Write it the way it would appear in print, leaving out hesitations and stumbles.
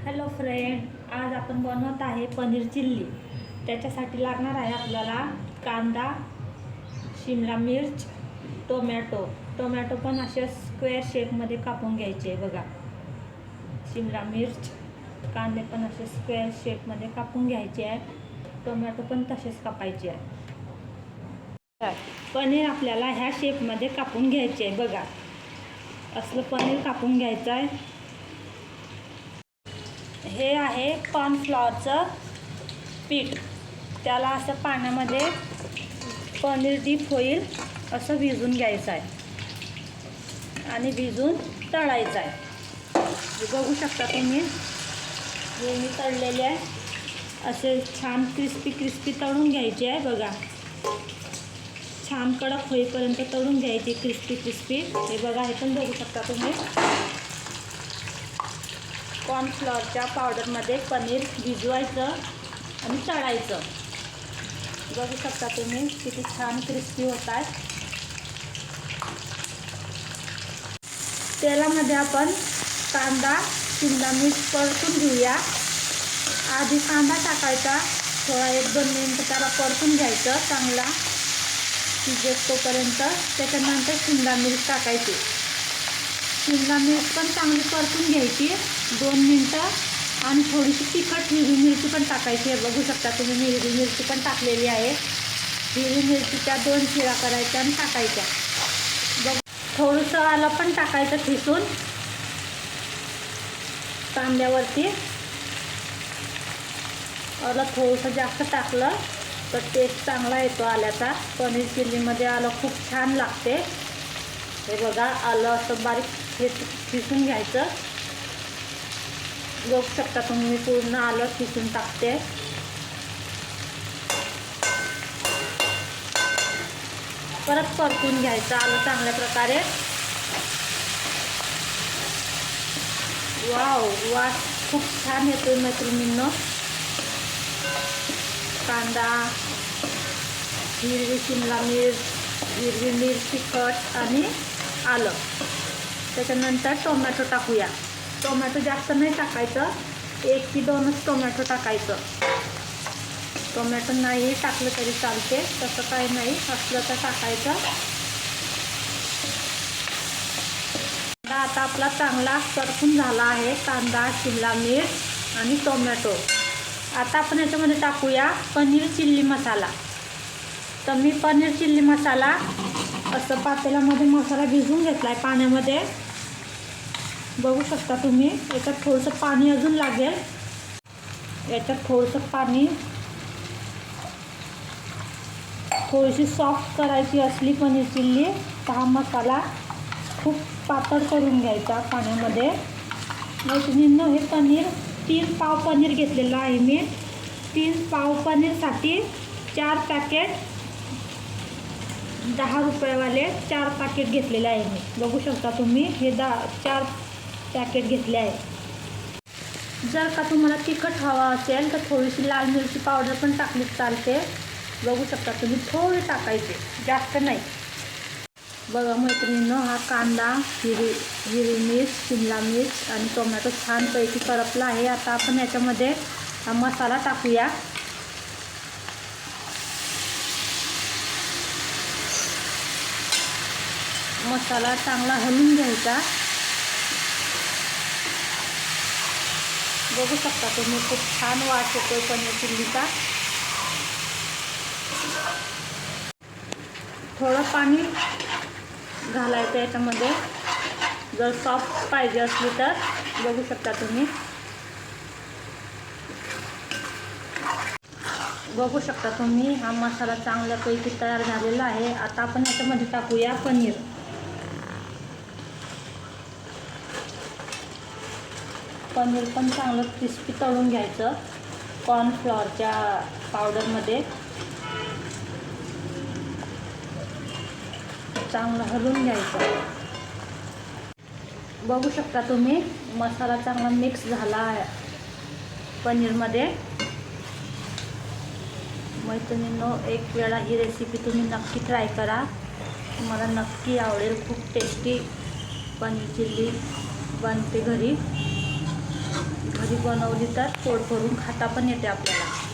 Hello friend, आज आपण बनवत आहे पनीर चिल्ली। त्याच्यासाठी लागणार आहे आपल्याला कांदा, शिमला मिर्च, टोमॅटो पण असे स्क्वेअर शेपमध्ये कापून घ्यायचे बघा। शिमला मिर्च, कांदे पण असे स्क्वेअर शेपमध्ये कापून घ्यायचे आहे। टोमॅटो पण तसेच कापायचे आहे। पनीर आपल्याला ह्या शेपमध्ये कापून घ्यायचे आहे बघा। असलं पनीर कापून घ्यायचं आहे। हे आहे कॉर्नफ्लॉवरचं पीठ, त्याला असं पाण्यामध्ये पनीर डीप होईल असं भिजून घ्यायचं आहे आणि भिजून तळायचं आहे। बघू शकता तुम्ही, हे मी तळलेले आहे। असे छान क्रिस्पी तळून घ्यायचे आहे बघा। छान कडक होईपर्यंत तळून घ्यायचे क्रिस्पी। हे बघा, हे पण बघू शकता तुम्ही। कॉर्नफ्लॉवरच्या पावडरमध्ये पनीर भिजवायचं आणि तळायचं। बघू शकता तुम्ही किती छान क्रिस्पी होत आहे। तेलामध्ये आपण कांदा, शिमला मिर्च परतून घेऊया। आधी कांदा टाकायचा, थोडा 1-2 मिनिट त्याला परतून घ्यायचं चांगला शिजेल तोपर्यंत। त्याच्यानंतर शिमला मिर्च टाकायची। शिमला मिर्च पण चांगली परतून घ्यायची 2 मिनिटं आणि थोडीशी तिखट हिरवी मिरची पण टाकायची आहे। बघू शकता तुम्ही, मी हिरवी मिरची पण टाकलेली आहे। हिरवी मिरचीच्या 2 चिरा करायच्या आणि टाकायच्या। बघ, थोडंसं आलं पण टाकायचं ठेचून कांद्यावरती। आलं थोडंसं जास्त टाकलं तर टेस्ट चांगला येतो आल्याचा। पनीर चिल्लीमध्ये आलं खूप छान लागते। हे बघा, आलं असं बारीक ठेचून घ्यायचं। बघू शकता तुम्ही, मी पूर्ण आलं ठेचून टाकते। परत परतून घ्यायचं आलं चांगल्या प्रकारे। वास खूप छान येतोय मैत्रिणींनो। कांदा, हिरवी शिमला मिर्च, हिरवी मिर्च, तिखट आणि आलं। त्याच्यानंतर टोमॅटो टाकूया। टोमॅटो जास्त नाही टाकायचं, 1 की 2च टोमॅटो टाकायचं। टोमॅटो नाही टाकलं तरी चालते, तसं काही नाही, असलं तर टाकायचं। आता आपला चांगला परतून झाला आहे कांदा, शिमला मिर्च आणि टोमॅटो। आता आपण याच्यामध्ये टाकूया पनीर चिल्ली मसाला। तर मी पनीर चिल्ली मसाला असं पातेल्यामध्ये मसाला भिजवून घेतला आहे पाण्यामध्ये। बघू शकता तुम्ही, याच्यात थोडंसं पाणी अजून लागेल। याच्यात थोडंसं पाणी, थोडीशी सॉफ्ट करायची असली पनीर चिल्ली तर हा मसाला खूप पातळ करून घ्यायचा पाण्यामध्ये। मैत्रिणींनो, हे पनीर 3 पाव पनीर घेतलेलं आहे मी। 3 पाव पनीरसाठी 4 पॅकेट 10 रुपयेवाले 4 पॅकेट घेतलेले आहे मी। बघू शकता तुम्ही, हे 4 पॅकेट घेतले आहे। जर का तुम्हाला तिखट हवा असेल तर थोडीशी लाल मिरची पावडर पण टाकली चालते। बघू शकता तुम्ही, थोडे टाकायचे, जास्त नाही। बघा मैत्रिणींनो, हा कांदा, हिरवी मिर्च, शिमला मिर्च आणि टोमॅटो छानपैकी करपला आहे। आता आपण याच्यामध्ये हा मसाला टाकूया। मसाला चांगला हलवून घ्यायचा। बघू शकता तुम्ही, खूप छान वास येतोय पनीर चिल्लीचा। थोडं पाणी घालायचं याच्यामध्ये, जर सॉफ्ट पाहिजे असली तर। बघू शकता तुम्ही, हा मसाला चांगल्यापैकी तयार झालेला आहे। आता आपण याच्यामध्ये टाकूया पनीर। पनीर पण चांगलं क्रिस्पी तळून घ्यायचं कॉर्नफ्लॉवरच्या पावडरमध्ये। चांगलं हलवून घ्यायचं। बघू शकता तुम्ही, मसाला चांगला मिक्स झाला आहे पनीरमध्ये। मैत्रिणींनो, एक वेळा ही रेसिपी तुम्ही नक्की ट्राय करा, तुम्हाला नक्की आवडेल। खूप टेस्टी पनीर चिल्ली बनते घरी। भाजी बनवली तर पोट भरून खाता पण येते आपल्याला.